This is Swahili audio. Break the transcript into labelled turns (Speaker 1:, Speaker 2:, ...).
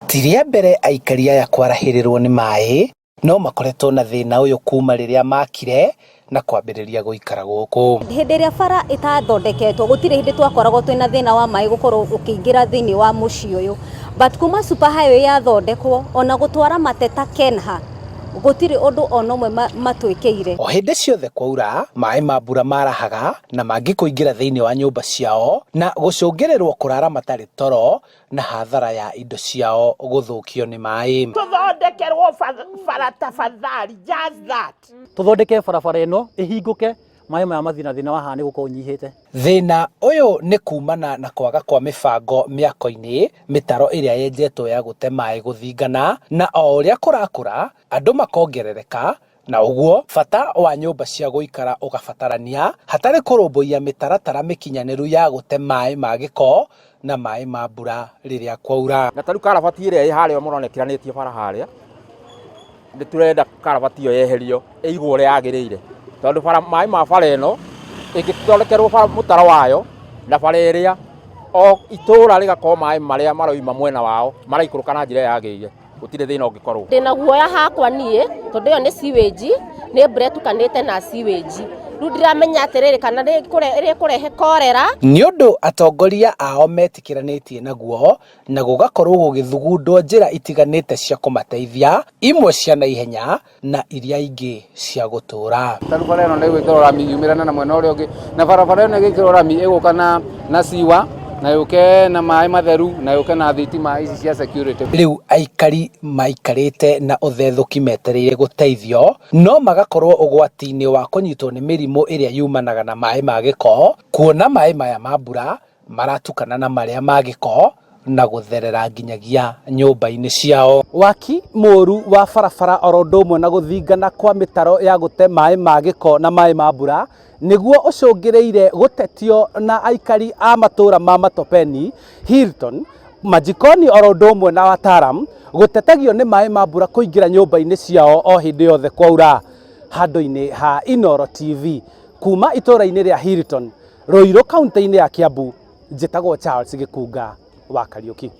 Speaker 1: Tiria mbere aikari aya kwarahirirwo ni mai no makoretwo na thina uyu kuma riria makire na kwambiriria guikara guku.
Speaker 2: Hindi iria bara itathondeketwo gutire hindi twakoragwo twina thina wa mai gukorwo ukiingira thini wa muci uyu, but kuma super highway yathondekwo ona gutwara mateta Kenha gutire undu ono mwe matwikeire.
Speaker 1: O hindi ciothe kwaura mai ma mbura marahaga na mangi kuingira thiini wa nyumba ciao na gucungirirwo kurara matari toro na hathara ya indo ciao guthukio ni mai.
Speaker 3: Tuthondekerwo bara tafadhali, just that.
Speaker 4: Tuthondeke barabara ino ihinguke mai maya mathina thina wa hani guko nyihite.
Speaker 1: Thina uyu ni kumana na kwaga kwa mibango miako-ini mitaro iria yenjetwo ya gute mai guthingana na o uria kurakura andu makongerereka na uguo bata wa nyumba cia guikara ugabatarania hatari kurumbuia mitaratara mikinyaniru ya gute mai ma giko na mai ma mbura riria kwaura.
Speaker 5: Na taru karabati iria i haria muronekiranitie bara haria ni turenda karabati iyo yeherio igwo ria yagirire tondu bara mai ma bara ino ingithondekerwo bara mutaro wayo na bara iria o itura rigakorwo mai maria maroima mwena wao maraikuruka na njira yagirire gutire thina ungikorwo.
Speaker 6: Ndina guoya hakwa nie tondu iyo ni sewage ni mbure tukanite na sewage riu ndiramenya atiriri kana ri kurehe korera
Speaker 1: ni undu atongoria ao metikiranitie naguo na gugakorwo gugithugundwo njira itiganite cia kumateithia, imwe cia naihenya na iria ingi cia gutura.
Speaker 7: Taru bara ino ni gwikirwo rami yumirana na mwena uria ungi na barabara ino gwikirwo rami iguka na siwa na yuke na mai matheru na yuke na thitima ici cia security.
Speaker 1: Riu aikari maikarite na uthethuki metereire guteithio no magakorwo ugwati-ini wa kunyitwo ni mirimu iria yumanaga na mai ma giko, kuona mai maya ma mbura maratukana na maria ma giko na gutherera nginyagia nyumba-ini ciao.
Speaker 4: Waki moru wa barabara orondomwe na guthingana kwa mitaro ya gute mai ma giko na mai ma mbura niguo ucungireire gutetio na aikari a matura ma Matopeni, Hilton, Majikoni orondomwe na Wataram gutetagio ni mai ma mbura kuingira nyumba-ini ciao o hindi yothe kwaura. Handu-ini ha Inooro TV kuma itura-ini ria Hilton, Ruiru kaunti-ini ya Kiambu, njitagwo Charles Gikunga wa Kariuki.